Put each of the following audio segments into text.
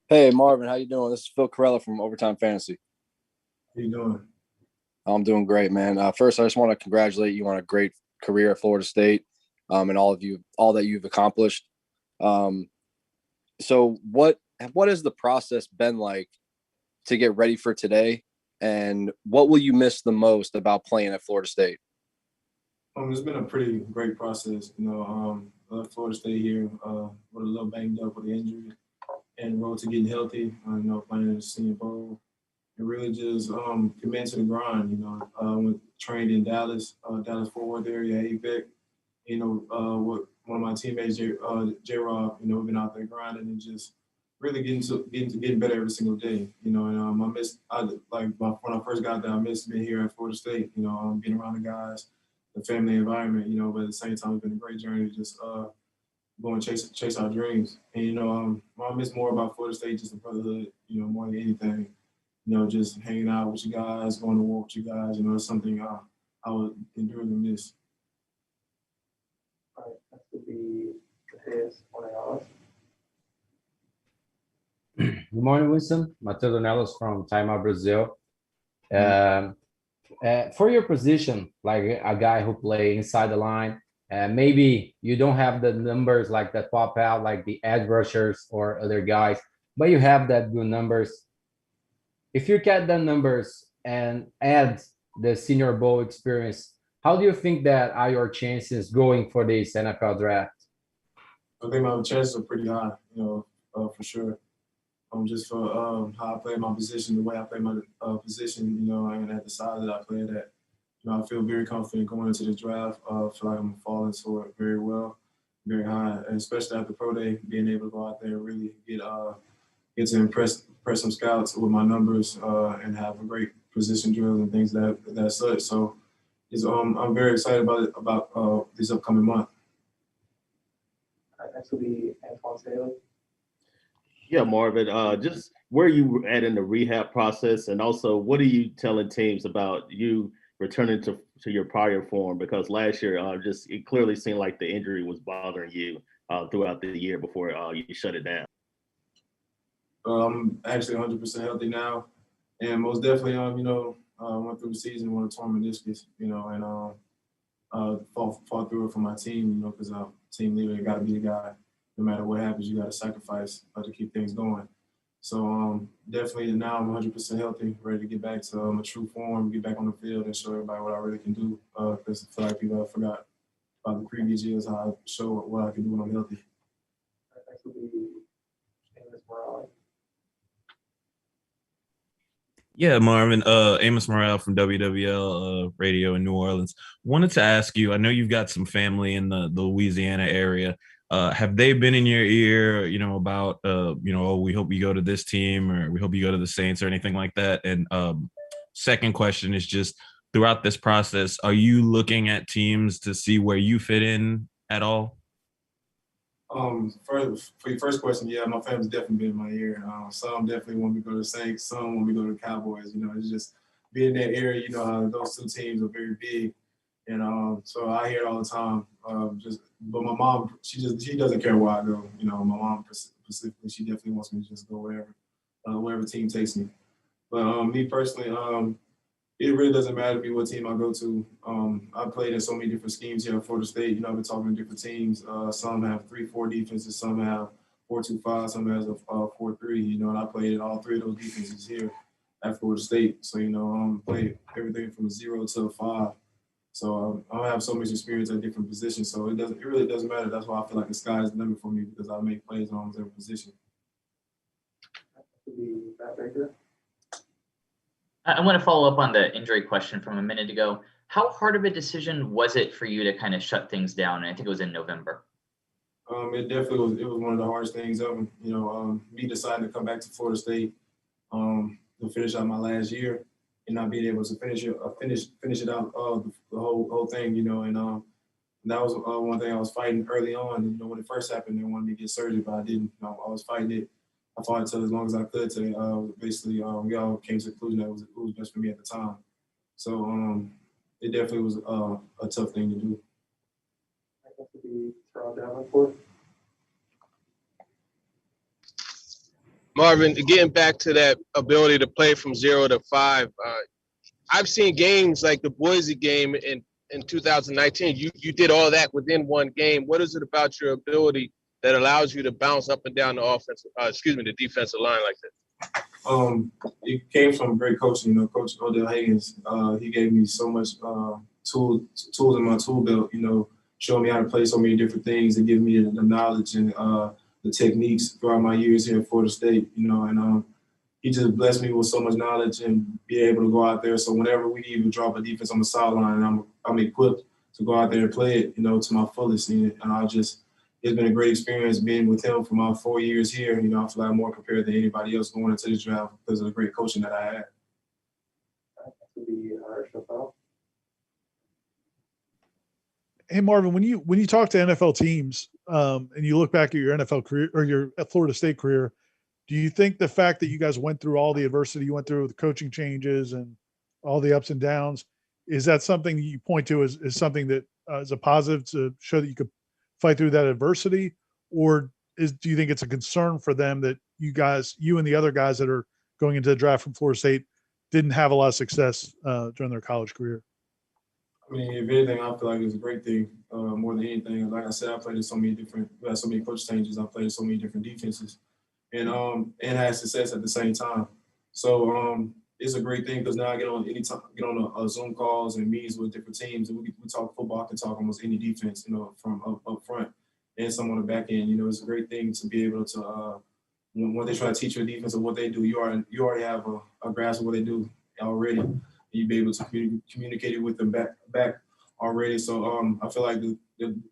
Hey Marvin, how you doing? This is Phil Corella from Overtime Fantasy. How you doing? I'm doing great, man. First, I just want to congratulate you on a great career at Florida State, and all that you've accomplished. Um, so, what has the process been like to get ready for today, and what will you miss the most about playing at Florida State? It's been a pretty great process. I left Florida State here with a little banged up with the injury and road to getting healthy. Playing in the Senior Bowl and really just committing to the grind. Went trained in Dallas, Dallas Fort Worth area, APEC. With one of my teammates, J. Rob. We've been out there grinding and just really getting better every single day. I miss when I first got there, I missed being here at Florida State. Being around the guys, the family environment. But at the same time, it's been a great journey. Just going chase our dreams. And what I miss more about Florida State just the brotherhood. More than anything. Just hanging out with you guys, going to war with you guys. It's something I would endure to miss. Good morning, Winston. Matheus Noles from Time Out Brazil. Um, for your position, like a guy who play inside the line, maybe you don't have the numbers like that pop out like the edge rushers or other guys, but you have that good numbers. If you get the numbers and add the Senior Bowl experience, how do you think that are your chances going for this NFL draft? I think my chances are pretty high, for sure. Just for how I play my position, the way I play my position, and at the size that I play it at. I feel very confident going into the draft. I feel like I'm falling to it very well, very high, and especially after pro day, being able to go out there and really get to impress some scouts with my numbers and have a great position drills and things that such. So, I'm very excited about this upcoming month. Yeah, Marvin, just where you at in the rehab process, and also what are you telling teams about you returning to your prior form? Because last year, just it clearly seemed like the injury was bothering you throughout the year before you shut it down. I'm actually 100% healthy now, and most definitely, went through the season with a torn meniscus, and fought through it for my team, because team leader got to be the guy. No matter what happens, you got to sacrifice to keep things going. So definitely now I'm 100% healthy, ready to get back to a true form, get back on the field, and show everybody what I really can do. Because I feel like people have forgot about the previous years how I show what I can do when I'm healthy. Yeah, Marvin, Amos Morale from WWL Radio in New Orleans. Wanted to ask you, I know you've got some family in the Louisiana area. Have they been in your ear, about, oh, we hope you go to this team or we hope you go to the Saints or anything like that? And second question is just throughout this process, are you looking at teams to see where you fit in at all? For your first question, yeah, my family's definitely been in my ear. Some definitely want me to go to the Saints, some want me to go to the Cowboys. It's just being in that area. How those two teams are very big, and so I hear it all the time. But my mom, she doesn't care where I go. My mom specifically, she definitely wants me to just go wherever team takes me. But me personally, it really doesn't matter to me what team I go to. I played in so many different schemes here at Florida State. I've been talking to different teams. Some have 3-4 defenses, some have 4-2-5, some has a 4-3. And I played in all three of those defenses here at Florida State. So played everything from a 0 to a 5. So I have so much experience at different positions. So it really doesn't matter. That's why I feel like the sky is the limit for me because I make plays in almost every position. I want to follow up on the injury question from a minute ago. How hard of a decision was it for you to kind of shut things down? And I think it was in November. It definitely was. It was one of the hardest things ever. Me deciding to come back to Florida State to finish out my last year and not being able to finish it out the whole thing. And that was one thing I was fighting early on. When it first happened, they wanted me to get surgery, but I didn't. I was fighting it. I fought until as long as I could to basically we all came to the conclusion that it was best for me at the time. So it definitely was a tough thing to do. Marvin, getting back to that ability to play from 0 to 5, I've seen games like the Boise game in 2019. You did all that within one game. What is it about your ability that allows you to bounce up and down the defensive line like that? It came from great coaching. You know, Coach Odell Higgins. He gave me so much tools in my tool belt. You know, showing me how to play so many different things and giving me the knowledge and the techniques throughout my years here at Florida State. You know, and he just blessed me with so much knowledge and be able to go out there. So whenever we even drop a defense on the sideline, I'm equipped to go out there and play it, you know, to my fullest. And it's been a great experience being with him for my 4 years here. You know, I feel like I'm more prepared than anybody else going into this draft because of the great coaching that I had. Hey Marvin, when you talk to NFL teams and you look back at your NFL career or your Florida State career, do you think the fact that you guys went through all the adversity you went through with the coaching changes and all the ups and downs, is that something you point to as something that is a positive to show that you could fight through that adversity? Or do you think it's a concern for them that you and the other guys that are going into the draft from Florida State didn't have a lot of success during their college career? I mean, if anything, I feel like it's a great thing more than anything. Like I said, I played in so many coach changes. I played in so many different defenses and had success at the same time. So it's a great thing because now I get on a Zoom calls and meetings with different teams and we talk football. I can talk almost any defense, you know, from up front and some on the back end. You know, it's a great thing to be able to when they try to teach you a defense of what they do, you already have a grasp of what they do already. You be able to communicate it with them back already. So I feel like the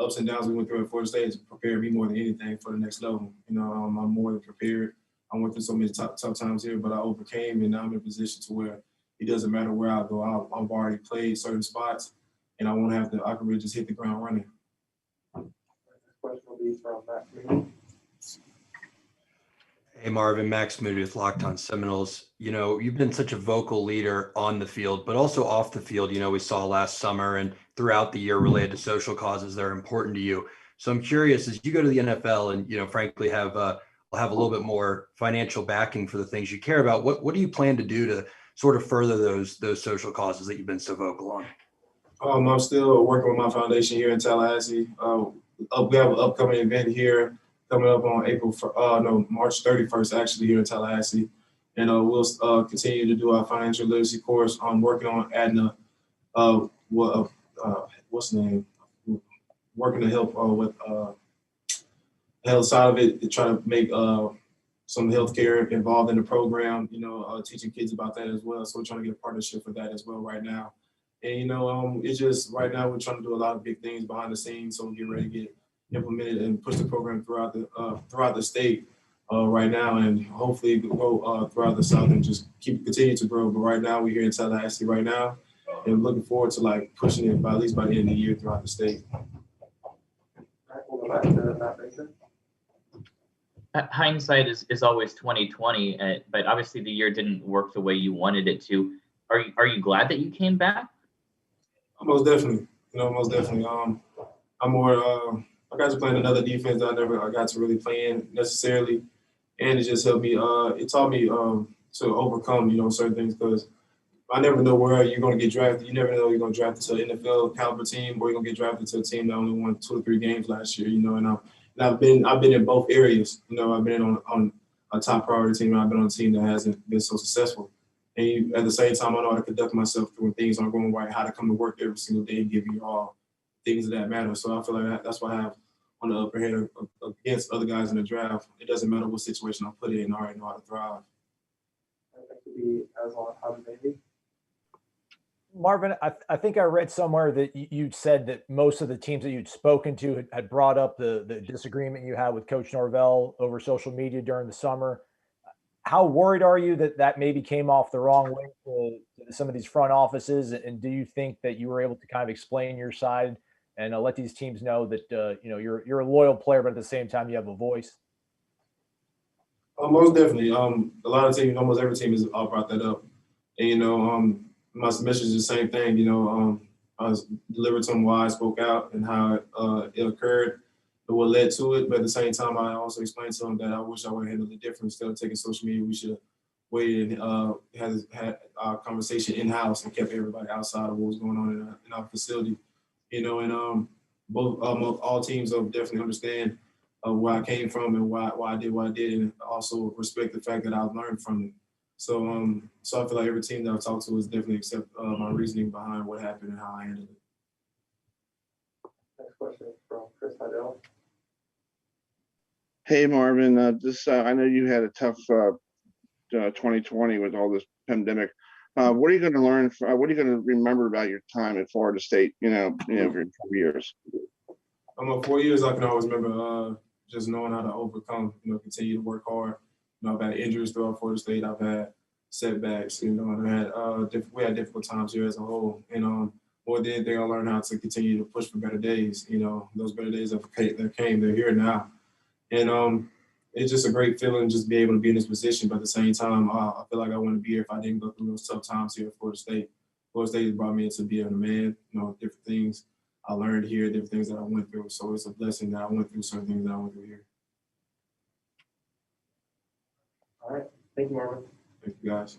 ups and downs we went through at Florida State has prepared me more than anything for the next level. You know, I'm more than prepared. I went through so many tough times here, but I overcame, and now I'm in a position to where it doesn't matter where I go. I've already played certain spots, and I can really just hit the ground running. Next question will be from Matt. Hey Marvin, Max Moody with Locked On Seminoles. You know, you've been such a vocal leader on the field, but also off the field. You know, we saw last summer and throughout the year related to social causes that are important to you. So I'm curious, as you go to the NFL and, you know, frankly have a little bit more financial backing for the things you care about, what do you plan to do to sort of further those social causes that you've been so vocal on? I'm still working with my foundation here in Tallahassee. We have an upcoming event here coming up on March 31st, actually, here in Tallahassee. And we'll continue to do our financial literacy course. I'm working on adding what's the name? Working to help with health side of it, to try to make some healthcare involved in the program, you know, teaching kids about that as well. So we're trying to get a partnership for that as well right now. And, you know, it's just right now we're trying to do a lot of big things behind the scenes. So we're getting ready to get implemented and push the program throughout the state right now, and hopefully go throughout the South and just continue to grow. But right now we're here in Tallahassee right now, and looking forward to like pushing it at least by the end of the year throughout the state. Hindsight is always 20/20, but obviously the year didn't work the way you wanted it to. Are you glad that you came back? Most definitely. You know, most definitely. I'm more. I got to play in another defense that I got to really play in necessarily, and it just helped me. It taught me to overcome, you know, certain things because I never know where you're going to get drafted. You never know you're going to draft to an NFL caliber team, or you're going to get drafted to a team that only won 2 or 3 games last year. You know, and I've been in both areas. You know, I've been on a top priority team, and I've been on a team that hasn't been so successful. And at the same time, I know how to conduct myself when things aren't going right, how to come to work every single day and give you all things that matter. So I feel like that's what I have on the upper hand against other guys in the draft. It doesn't matter what situation I put in, I already know how to thrive. Marvin, I think I read somewhere that you'd said that most of the teams that you'd spoken to had brought up the disagreement you had with Coach Norvell over social media during the summer. How worried are you that maybe came off the wrong way to some of these front offices? And do you think that you were able to kind of explain your side and let these teams know that you know you're a loyal player, but at the same time you have a voice? Most definitely. A lot of teams, almost every team has brought that up. And, you know, my submission is the same thing. You know, I was delivered to them why I spoke out and how it occurred. what led to it. But at the same time, I also explained to him that I wish I would have handled it different. Instead of taking social media, we should have waited and had our conversation in-house and kept everybody outside of what was going on in our facility. You know, and both all teams will definitely understand where I came from and why I did what I did, and also respect the fact that I've learned from it. So so I feel like every team that I've talked to has definitely accept my reasoning behind what happened and how I handled it. Next question is from Chris Heidel. Hey Marvin, I know you had a tough 2020 with all this pandemic. What are you going to learn? What are you going to remember about your time at Florida State? For 4 years. 4 years, I can always remember just knowing how to overcome. Continue to work hard. I've had injuries throughout Florida State. I've had setbacks. And I had we had difficult times here as a whole. And more than anything, I learned how to continue to push for better days. Those better days that came, they're here now. And it's just a great feeling just be able to be in this position. But at the same time, I feel like I wouldn't be here if I didn't go through those tough times here at Florida State. Florida State has brought me into being a man, different things I learned here, different things that I went through. So it's a blessing that I went through certain things that I went through here. All right. Thank you, Marvin. Thank you, guys.